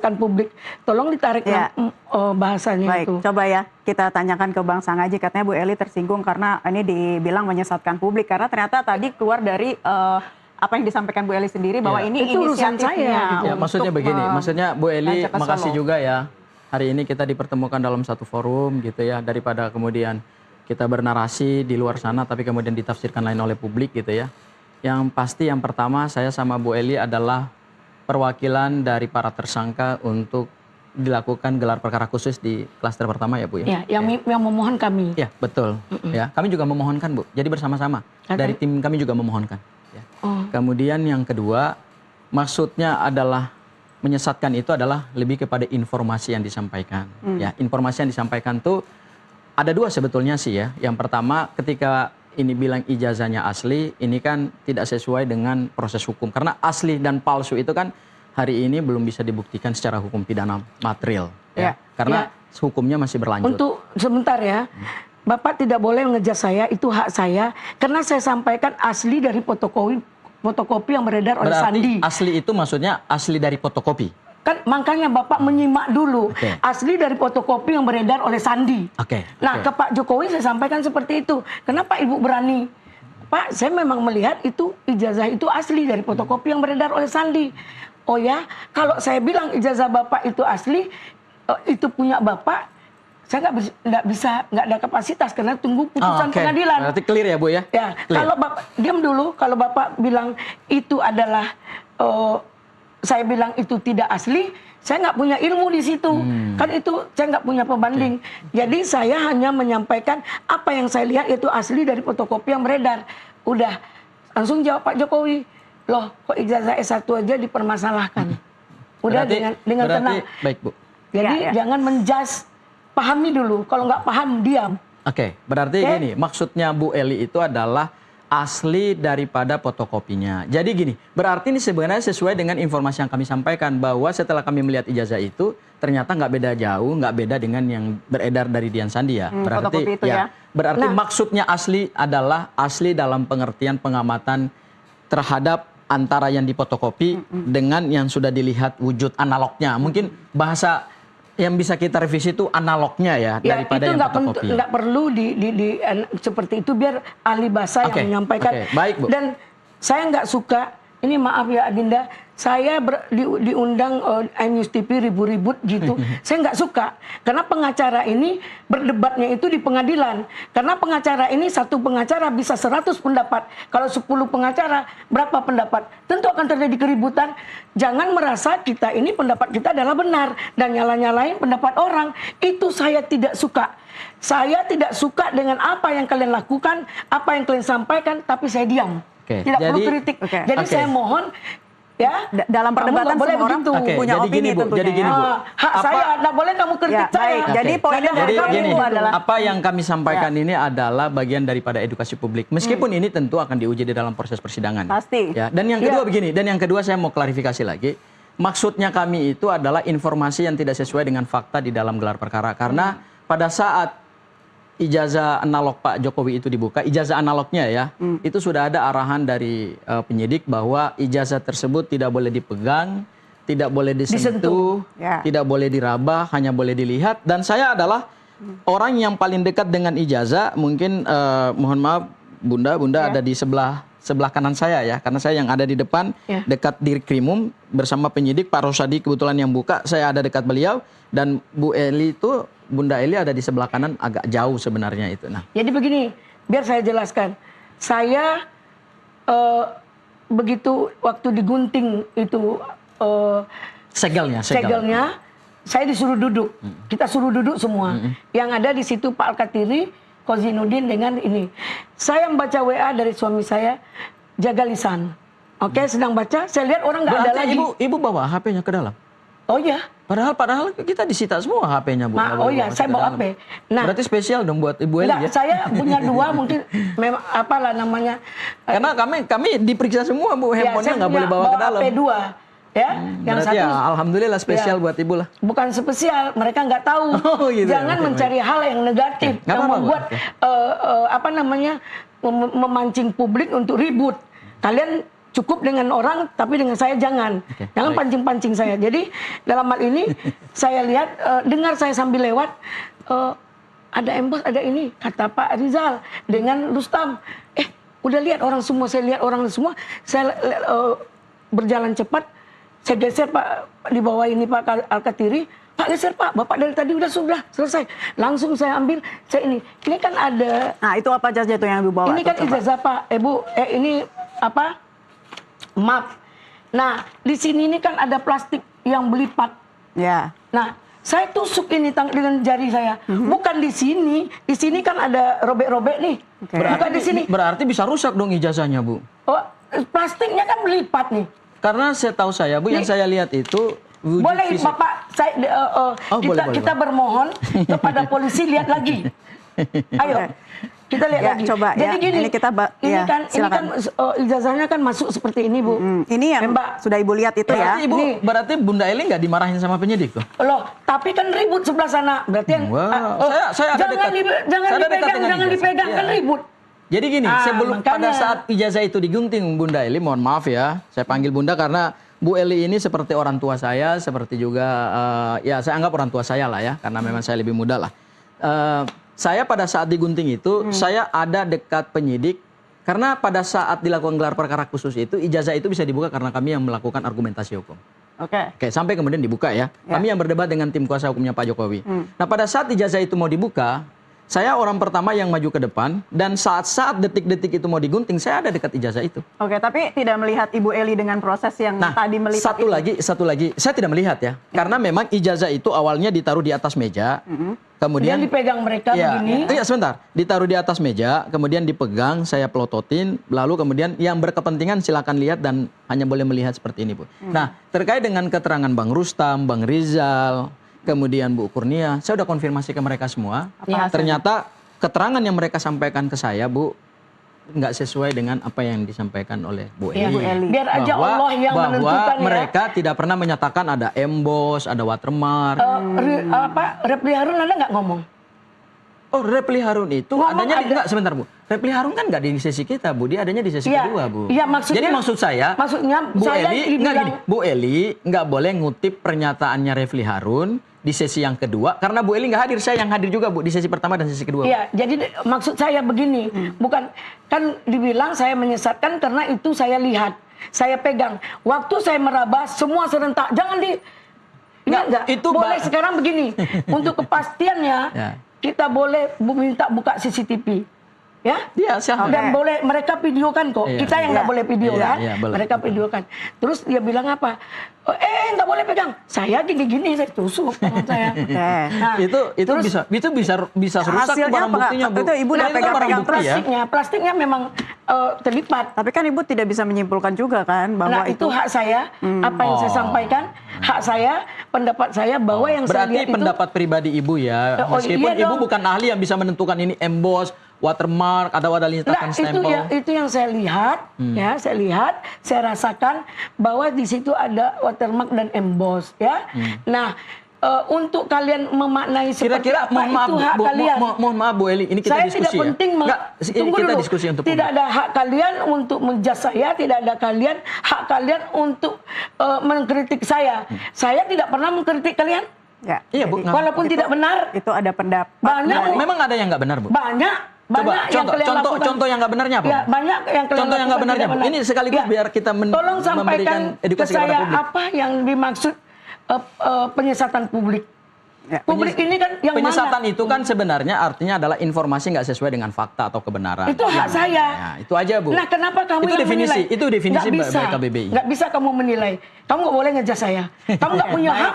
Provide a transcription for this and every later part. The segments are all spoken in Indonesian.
kan publik, tolong ditarik bahasanya. Baik, itu. Coba ya kita tanyakan ke Bang Sangaji. Katanya Bu Eli tersinggung karena ini dibilang menyesatkan publik karena ternyata tadi keluar dari apa yang disampaikan Bu Eli sendiri bahwa ini itu urusan inisiatifnya. saya. Ya, maksudnya begini, maksudnya Bu Eli makasih Solo. juga ya. Hari ini kita dipertemukan dalam satu forum gitu ya, daripada kemudian kita bernarasi di luar sana tapi kemudian ditafsirkan lain oleh publik gitu ya. Yang pasti yang pertama saya sama Bu Eli adalah perwakilan dari para tersangka untuk dilakukan gelar perkara khusus di klaster pertama ya Bu ya? Ya, yang memohon kami. Ya betul. Ya, kami juga memohonkan Bu. Jadi bersama-sama dari tim kami juga memohonkan. Ya. Kemudian yang kedua maksudnya adalah menyesatkan itu adalah lebih kepada informasi yang disampaikan. Ya, informasi yang disampaikan tuh ada dua sebetulnya sih ya. Yang pertama ketika ini bilang ijazahnya asli, ini kan tidak sesuai dengan proses hukum. Karena asli dan palsu itu kan hari ini belum bisa dibuktikan secara hukum pidana material. Ya. Karena hukumnya masih berlanjut. Untuk sebentar ya, Bapak tidak boleh ngejudge saya, itu hak saya. Karena saya sampaikan asli dari fotokopi yang beredar oleh Sandi. Asli itu maksudnya asli dari fotokopi? Kan makanya Bapak menyimak dulu. Asli dari fotokopi yang beredar oleh Sandi. Nah, ke Pak Jokowi saya sampaikan seperti itu. Kenapa Ibu berani? Pak, saya memang melihat itu ijazah itu asli dari fotokopi yang beredar oleh Sandi. Oh ya, kalau saya bilang ijazah Bapak itu asli, itu punya Bapak, saya nggak ada kapasitas karena tunggu putusan pengadilan. Berarti clear ya Bu ya? Ya, kalau Bapak diam dulu, kalau Bapak bilang itu adalah saya bilang itu tidak asli, saya nggak punya ilmu di situ. Kan itu saya nggak punya pembanding. Jadi saya hanya menyampaikan apa yang saya lihat itu asli dari fotokopi yang beredar. Udah, langsung jawab Pak Jokowi, loh kok ijazah S1 aja dipermasalahkan. Udah dengan tenang. Baik Bu. Jadi jangan menjudge, pahami dulu. Kalau nggak paham, diam. Berarti gini, maksudnya Bu Eli itu adalah asli daripada fotokopinya. Jadi gini, berarti ini sebenarnya sesuai dengan informasi yang kami sampaikan bahwa setelah kami melihat ijazah itu ternyata nggak beda jauh, nggak beda dengan yang beredar dari Dian Sandi ya. Berarti itu ya. Berarti maksudnya asli adalah asli dalam pengertian pengamatan terhadap antara yang difotokopi dengan yang sudah dilihat wujud analognya. Mungkin bahasa yang bisa kita revisi itu analognya ya daripada yang fotokopi. Itu nggak perlu seperti itu, biar ahli bahasa yang menyampaikan. Baik Bu. Dan saya nggak suka, ini maaf ya Adinda, saya diundang iNews TV ribut-ribut gitu. Saya nggak suka karena pengacara ini berdebatnya itu di pengadilan. Karena pengacara ini satu pengacara bisa 100 pendapat. Kalau 10 pengacara berapa pendapat? Tentu akan terjadi keributan. Jangan merasa kita ini pendapat kita adalah benar dan nyala-nyalain pendapat orang. Itu saya tidak suka. Saya tidak suka dengan apa yang kalian lakukan, apa yang kalian sampaikan, tapi saya diam. Tidak perlu kritik. Jadi saya mohon ya, dalam perdebatan semua orang punya opini tentunya. Jadi gini Bu, hak saya, tidak boleh kamu kritik saya. Jadi poinnya dari kami adalah apa yang kami sampaikan ini adalah bagian daripada edukasi publik. Meskipun ini tentu akan diuji di dalam proses persidangan. Pasti. Ya. Dan yang kedua begini, dan yang kedua saya mau klarifikasi lagi. Maksudnya kami itu adalah informasi yang tidak sesuai dengan fakta di dalam gelar perkara. Karena pada saat ijazah analog Pak Jokowi itu dibuka, ijazah analognya ya, itu sudah ada arahan dari penyidik bahwa ijazah tersebut tidak boleh dipegang, tidak boleh disentuh, tidak boleh diraba, hanya boleh dilihat. Dan saya adalah orang yang paling dekat dengan ijazah, mungkin mohon maaf Bunda ada di sebelah kanan saya ya, karena saya yang ada di depan dekat Dirkrimum bersama penyidik Pak Rosadi kebetulan yang buka, saya ada dekat beliau, dan Bu Eli itu Bunda Eli ada di sebelah kanan agak jauh sebenarnya itu. Nah, jadi begini, biar saya jelaskan. Saya begitu waktu digunting itu segelnya, saya disuruh duduk. Kita suruh duduk semua. Yang ada di situ Pak Al-Katiri, Kozinudin dengan ini. Saya membaca WA dari suami saya, jaga lisan. Sedang baca, saya lihat orang nggak ada lagi. Ibu bawa HP-nya ke dalam? Oh ya. Padahal kita disita semua HP-nya Bu. Oh ya, saya bawa HP. Nah, berarti spesial dong buat Ibu Eli ya? Saya punya dua mungkin memang apalah namanya. Karena kami diperiksa semua Bu, handphonenya nggak boleh bawa ke dalam. HP 2 ya. Yang berarti satu alhamdulillah spesial buat Ibu lah. Bukan spesial, mereka nggak tahu. Jangan mencari hal yang negatif yang membuat memancing publik untuk ribut. Kalian cukup dengan orang, tapi dengan saya jangan. Jangan baik. pancing-pancing saya. Jadi dalam hal ini saya lihat, dengar saya sambil lewat, ada embos, ada ini, kata Pak Rizal dengan Rustam. Udah lihat orang semua, saya lihat orang semua, saya berjalan cepat, saya geser Pak di bawah ini Pak Al-Katiri, Pak geser Pak, Bapak dari tadi sudah selesai. Langsung saya ambil, saya ini kan ada. Nah, itu apa saja itu yang Ibu bawa? Ini kan ijazah Pak, Bu, ini apa? Map. Nah, di sini ini kan ada plastik yang berlipat. Ya. Nah, saya tusuk ini dengan jari saya. Bukan di sini. Di sini kan ada robek-robek nih. Bukan di sini. Berarti bisa rusak dong ijazahnya, Bu. Oh, plastiknya kan berlipat nih. Karena setahu saya, Bu, yang saya lihat itu wujud Boleh fisik. Bapak, kita bermohon kepada polisi lihat lagi. Ayo. Kita lihat Ya, lagi. coba, Jadi ya. gini, Ini kita ini ya, kan silakan. ijazahnya kan masuk seperti ini, Bu. Ini yang Mbak. sudah Ibu lihat itu ya. Berarti Ibu, Nih. berarti Bunda Eli nggak dimarahin sama penyidik tuh? Loh, tapi kan ribut sebelah sana. Berarti yang Wow. Saya ada dekat. jangan Saya ada dekat dipegang, dengan jangan ijazah. dipegang kan Iya. ribut. Jadi gini, sebelum makanya. pada saat ijazah itu digunting Bunda Eli, mohon maaf ya, saya panggil Bunda karena Bu Eli ini seperti orang tua saya, seperti juga ya saya anggap orang tua saya lah ya, karena memang saya lebih muda lah. Saya pada saat digunting itu, saya ada dekat penyidik, karena pada saat dilakukan gelar perkara khusus itu, ijazah itu bisa dibuka karena kami yang melakukan argumentasi hukum. Oke. Oke, sampai kemudian dibuka ya. Kami yang berdebat dengan tim kuasa hukumnya Pak Jokowi. Nah, pada saat ijazah itu mau dibuka, saya orang pertama yang maju ke depan, dan saat-saat detik-detik itu mau digunting, saya ada dekat ijazah itu. Oke, tapi tidak melihat Ibu Eli dengan proses yang Nah, tadi melipat satu lagi, saya tidak melihat ya, karena memang ijazah itu awalnya ditaruh di atas meja, kemudian Dia dipegang mereka begini. Iya sebentar, ditaruh di atas meja, kemudian dipegang, saya pelototin, lalu kemudian yang berkepentingan silakan lihat dan hanya boleh melihat seperti ini, Bu. Nah, terkait dengan keterangan Bang Rustam, Bang Rizal, kemudian Bu Kurnia, saya udah konfirmasi ke mereka semua. Apa Ternyata keterangan yang mereka sampaikan ke saya, Bu, nggak sesuai dengan apa yang disampaikan oleh Bu Eli. Iya, Bu Eli. Biar aja Allah yang menentukan bahwa ya. mereka tidak pernah menyatakan ada emboss, ada watermark. Repli Harun Anda nggak ngomong? Oh, Repli Harun itu Ngomong adanya ada. enggak sebentar, Bu. Repli Harun kan enggak di sesi kita, Bu. Dia adanya di sesi Iya. kedua, Bu. Iya, maksudnya- Jadi maksud saya Bu saya Eli enggak dibilang- gini, Bu Eli enggak boleh ngutip pernyataannya Repli Harun di sesi yang kedua karena Bu Eli enggak hadir, saya yang hadir juga, Bu, di sesi pertama dan sesi kedua. Bu. Iya, jadi maksud saya begini, bukan kan dibilang saya menyesatkan karena itu saya lihat, saya pegang. Waktu saya meraba semua serentak, jangan di Nggak, enggak. itu Boleh Mbak. sekarang begini, untuk kepastiannya Ya. kita boleh minta buka CCTV. Ya? Iya, siapa? Dan boleh mereka videokan kok. Iya. Kita yang nggak boleh video Iya, kan, iya, boleh. mereka videokan. Terus dia bilang apa? Nggak boleh pegang. Saya gini-gini saya tusuk tangan saya. Oke. Nah, itu terus bisa rusak hasilnya barang apa? buktinya, Bu. Itu Ibu udah Nah, itu pegang-pegang barang bukti ya. plastiknya memang terlipat. Tapi kan Ibu tidak bisa menyimpulkan juga kan bahwa Nah, itu hak saya, apa yang saya sampaikan, hak saya, pendapat saya bahwa yang saya Berarti lihat itu pendapat pribadi Ibu ya. Oh, Meskipun iya Ibu dong. bukan ahli yang bisa menentukan ini emboss, watermark, atau ada Nah, lintasan stempel. itu yang saya lihat, ya, saya rasakan bahwa di situ ada watermark dan emboss, ya. Nah, untuk kalian memaknai seperti Kira-kira apa mohon maaf, itu hak Bu, kalian. mohon maaf Bu Eli, ini kita Saya diskusi tidak ya. penting Nggak, tunggu kita dulu. diskusi untuk tidak publik. ada hak kalian untuk menjudge saya, tidak ada hak kalian untuk mengkritik saya. Saya tidak pernah mengkritik kalian, ya. Iya, Bu. Jadi, Nggak- walaupun tidak benar. itu ada pendapat. Banyak. Memang ada yang nggak benar, Bu? Banyak Coba yang kalian lakukan. contoh yang nggak benarnya apa? Ya, banyak yang kalian Contoh yang nggak lakukan benarnya, tidak Bu. benar. Ini sekaligus biar kita tolong sampaikan memberikan ke edukasi kepada saya publik. apa yang dimaksud penyesatan publik. Ya. Publik ini kan yang Penyesatan mana? itu kan sebenarnya artinya adalah informasi nggak sesuai dengan fakta atau kebenaran. Itu hak saya. Nah, itu aja, Bu. Nah, kenapa kamu Itu yang definisi, menilai? itu definisi Nggak bisa. baik KBBI. Nggak bisa kamu menilai. Kamu nggak boleh ngejas saya. Kamu nggak punya hak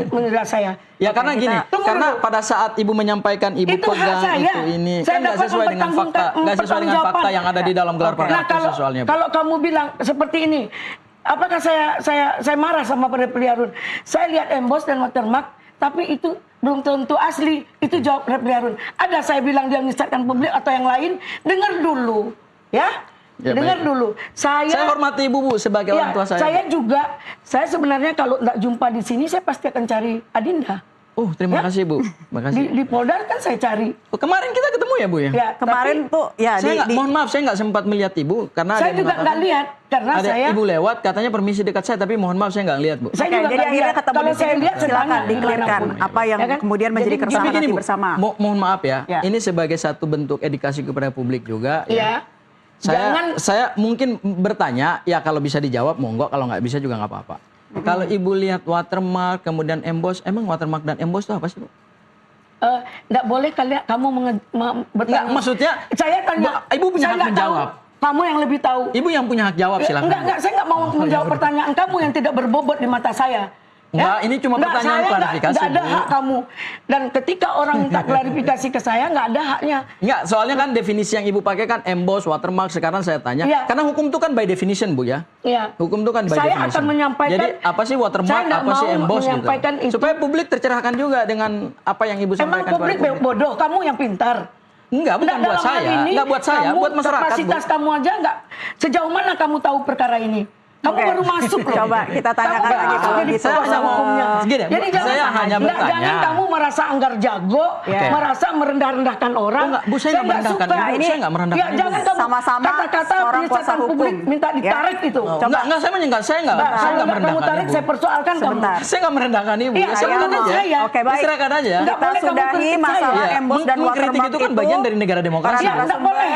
menilai saya. Ya karena Oke, gini, Tunggu karena dulu. pada saat Ibu menyampaikan Ibu Itu hak pegang saya. itu ini Saya kan nggak dapat sesuai dengan fakta, nggak sesuai dengan fakta yang ada di dalam gelar perkara Nah, kalau khusus soalnya, Bu. kalau kamu bilang seperti ini, apakah saya marah sama Repli Harun? Saya lihat emboss dan watermark, tapi itu belum tentu asli. Itu jawab Repli Harun. Ada saya bilang dia menyesatkan publik atau yang lain? Dengar dulu, ya. Ya, Dengar baik. dulu. Saya hormati Ibu, Bu, sebagai orang tua saya. Saya juga, saya sebenarnya kalau nggak jumpa di sini, saya pasti akan cari Adinda. Oh, terima kasih Bu. Terima kasih. Di Polda kan saya cari. Oh, kemarin kita ketemu ya Bu ya? Ya, Kemarin tapi tuh ya Mohon maaf saya nggak sempat melihat Ibu karena ada saya yang juga mengatakan- nggak lihat karena ada saya Ibu lewat katanya permisi dekat saya tapi mohon maaf saya nggak lihat Bu. saya Oke, juga jadi nggak akhirnya lihat. ketemu Kalau di saya sini, lihat silakan saya tanya dikelirkan dimanapun. apa yang Ya kan? kemudian menjadi Jadi keresahan Tapi gini hati Bu, bersama. mohon maaf ya, Ya. ini sebagai satu bentuk edukasi kepada publik juga. Ya. Saya mungkin bertanya, ya kalau bisa dijawab monggo, kalau nggak bisa juga nggak apa-apa. Kalau Ibu lihat watermark, kemudian emboss, emang watermark dan emboss itu apa sih Bu? Nggak boleh kamu Enggak, maksudnya saya tanya. Ibu punya saya hak nggak tahu. menjawab. Kamu yang lebih tahu. Ibu yang punya hak jawab silahkan. Enggak, saya nggak mau menjawab pertanyaan kamu yang tidak berbobot di mata saya. Enggak, ini cuma pertanyaan saya klarifikasi, Nggak ada Bu. hak kamu. Dan ketika orang minta klarifikasi ke saya, nggak ada haknya. Enggak, soalnya kan definisi yang Ibu pakai kan emboss, watermark, sekarang saya tanya. Iya. Karena hukum itu kan by definition Bu ya. Iya. Hukum itu kan by Saya definition. akan menyampaikan. Jadi apa sih watermark, saya nggak apa sih mau emboss gitu. menyampaikan itu. Supaya publik tercerahkan juga dengan apa yang Ibu Emang sampaikan publik kepada publik. bodoh, kamu yang pintar. Enggak, bukan Nggak, buat dalam hal saya. ini, Enggak buat saya, kamu, buat masyarakat, Bu. kapasitas kamu aja nggak. Sejauh mana kamu tahu perkara ini? Kamu Oke. baru masuk loh. Coba kita tanyakan Kamu lagi baru kalau masuk jadi gitu. kuasa hukumnya. Gini, Jadi Bu, jangan, saya hanya nggak, bertanya. jangan kamu merasa anggar jago, Ya. merasa merendah-rendahkan orang. Oh, nggak, Bu, saya nggak merendahkan suka. Ibu, saya nggak merendahkan Ya, Ibu. jangan kamu Sama-sama kata-kata seorang kuasa penyesatan hukum. publik minta Ya. ditarik itu. Oh, Coba. enggak, saya Mbak, saya nggak kalau nggak kamu merendahkan tarik, Ibu. saya persoalkan Sebentar. kamu. Saya nggak merendahkan Ibu. Iya, Ya, saya silakan ngomong. aja. Saya. Oke, baik. Silakan aja. Nggak Kita boleh kamu sudahi kritik masalah saya. emboss dan Mengkritik watermark itu kan bagian dari negara demokrasi. Ya, Bu. nggak boleh.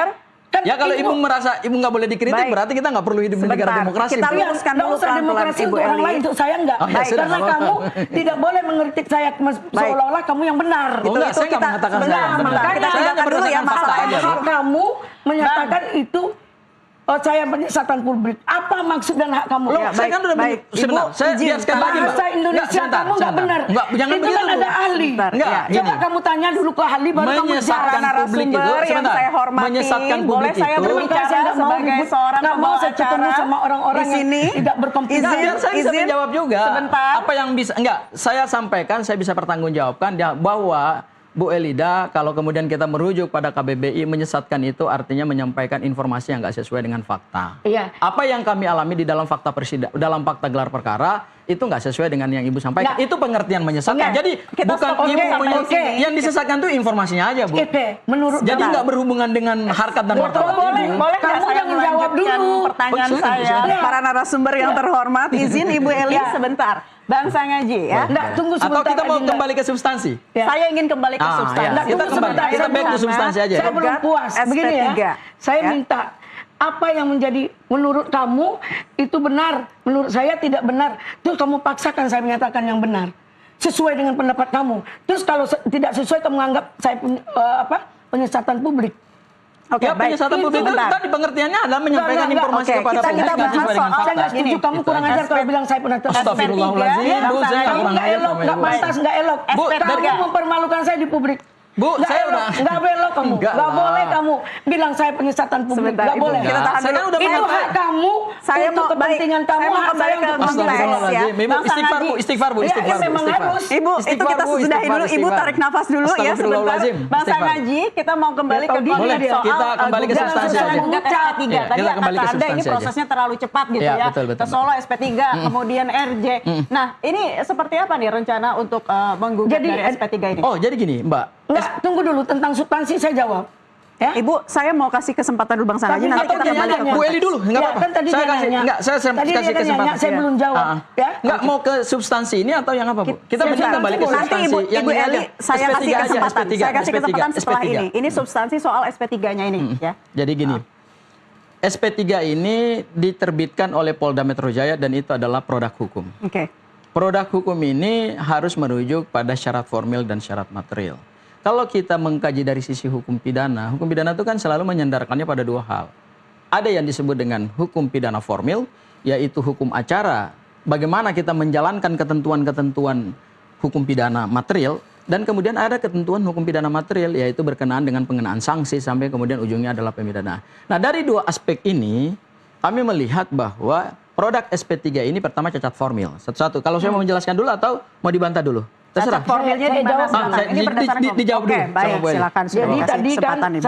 Kan Ya kalau Ibu- Ibu merasa Ibu nggak boleh dikritik, Baik. berarti kita nggak perlu hidup di negara Sebentar. demokrasi. Kita Bu. luruskan Nggak dulu usah pelan-pelan, demokrasi Ibu untuk orang Eli. lain, untuk saya enggak. Oh, ya sudah, Karena nggak kamu apa-apa. tidak boleh mengkritik saya seolah-olah kamu yang benar. Oh, enggak, saya nggak kita mengatakan sebentar, saya. sebentar. Benar. Kita Saya tinggalkan hanya dulu ya berdasarkan fakta masalah aja, Bu. Hak kamu menyatakan itu saya penyesatan publik. Apa maksud dan hak kamu? Loh, Ya, saya baik, kan udah baik. sebentar. Ibu, Saya izin. biarkan lagi, Mbak. Bahasa Indonesia Sebentar, kamu nggak sebentar. benar. Enggak, jangan itu begitu. kan ada ahli. Sebentar, Enggak, ya. gini. Coba kamu tanya dulu ke ahli baru kamu Menyesatkan jawab. publik itu, Narasumber yang sebentar. saya hormati, Menyesatkan boleh publik saya itu. berbicara Saya nggak mau sebagai ribut. seorang Nggak mau pembawa saya ketemu acara sama orang-orang di sini. yang tidak berkompeten. Nah, biar saya bisa izin. menjawab juga. Sebentar. Apa yang bisa enggak saya sampaikan, saya bisa pertanggungjawabkan ya, bahwa Bu Elida, kalau kemudian kita merujuk pada KBBI, menyesatkan itu artinya menyampaikan informasi yang nggak sesuai dengan fakta. Iya. Apa yang kami alami di dalam fakta dalam fakta gelar perkara itu nggak sesuai dengan yang Ibu sampaikan. Nggak. Itu pengertian menyesatkan. Oke. Jadi Kita bukan stop. Ibu Oke, punya oke. yang disesatkan itu informasinya aja, Bu. Oke, menurut Jadi kamu. nggak berhubungan dengan harkat dan martabat Boleh, Ibu. boleh nggak Kamu saya jangan jawab melanjutkan dulu. pertanyaan Oh, silakan, saya? silakan. Para narasumber yang terhormat, izin Ibu Eli Ya. sebentar. Bangsa Ngaji ya. Nggak, tunggu Atau sebentar. kita mau Adinda. kembali ke substansi? Ya. Saya ingin kembali ke Ah, substansi. ya. Nggak, Kita tunggu kembali. sebentar. Kita Saya back to belum- substansi aja. Saya belum Cegat puas. Begini ya. SP3, Saya ya. minta apa yang menjadi menurut kamu itu benar, menurut saya tidak benar. Terus kamu paksakan saya menyatakan yang benar sesuai dengan pendapat kamu. Terus kalau tidak sesuai kamu anggap saya penyesatan publik. Oke, Ya, baik. penyesatan publik itu Sebentar. tadi pengertiannya adalah menyampaikan Nggak, informasi oke. kepada Kita publik nggak bahas sesuai dengan soal- fakta. Saya nggak setuju Gini, kamu itu kurang aja. ajar kalau bilang saya pernah Astagfirullahaladzim, SP3, Bu, saya nggak Kamu kurang nggak ajar elok, sama nggak Ibu. pantas, nggak elok. Bu, Kamu dari- mempermalukan saya di publik. Bu, Nggak saya elok, udah nggak belok kamu, Enggak nggak lah. boleh kamu bilang saya penyesatan publik, Sebentar, nggak Ibu. boleh. Kita tahan Saya kan dulu. udah Itu mengatakan. hak kamu Saya untuk mau- kepentingan baik. kamu, Saya mau hak kembali saya ke untuk kepentingan konteks saya. Astagfirullahaladzim. Ibu, Bangsa istighfar Ngaji. Bu, istighfar Bu, Ya, istighfar Bu, memang istighfar. harus. Ibu, itu Istighfar, kita Bu, sudahi istighfar, dulu. Ibu istighfar. tarik nafas dulu ya sebentar. Astagfirullahaladzim, Bangsa istighfar. Ngaji, kita mau kembali Ya, ke tahu diri konteks dia. soal Kita kembali ke Jangan substansi susah aja. menggugat SP3. Iya, Tadi kita kembali ke kata Anda ini substansi aja. prosesnya terlalu cepat gitu Iya, ya. betul, betul, Ke Solo SP3, kemudian RJ. Nah, ini seperti apa nih rencana untuk menggugat Jadi, dari SP3 ini? Oh, jadi gini, Mbak. Nggak, tunggu dulu tentang substansi saya jawab. Ya. Ibu, saya mau kasih kesempatan dulu Bangsa Ngaji, nanti atau kita dia kembali ke nanya, Bu konteks. Eli dulu, enggak Ya, apa-apa. kan tadi Saya dia kasih nanya. enggak, saya Tadi dia kasih kan kesempatan. nanya, saya belum jawab. Ya. Enggak mau ke substansi ini atau yang apa, Bu? Kita Saya mending sebentar, kembali ke nanti substansi. Ibu yang ini Eli, aja. saya kasih SP3 aja, kesempatan. SP3, Saya kasih kesempatan setelah SP3. ini. Ini substansi soal SP3-nya ini ya. Jadi gini, SP3 ini diterbitkan oleh Polda Metro Jaya dan itu adalah produk hukum. Oke. Produk hukum ini harus merujuk pada syarat formil dan syarat material. Kalau kita mengkaji dari sisi hukum pidana itu kan selalu menyandarkannya pada dua hal. Ada yang disebut dengan hukum pidana formil, yaitu hukum acara, bagaimana kita menjalankan ketentuan-ketentuan hukum pidana material, dan kemudian ada ketentuan hukum pidana material, yaitu berkenaan dengan pengenaan sanksi sampai kemudian ujungnya adalah pemidanaan. Nah, dari dua aspek ini, kami melihat bahwa produk SP3 ini pertama cacat formil. Satu-satu. Kalau saya mau menjelaskan dulu atau mau dibantah dulu? Terserah. Cacat formilnya di mana? Saya jawab. Sebentar. Ini berdasarkan Dijawab Oke, dulu sama baik, Bu Eli. silakan. Sudah Jadi kasih tadi kan kesempatan Ibu.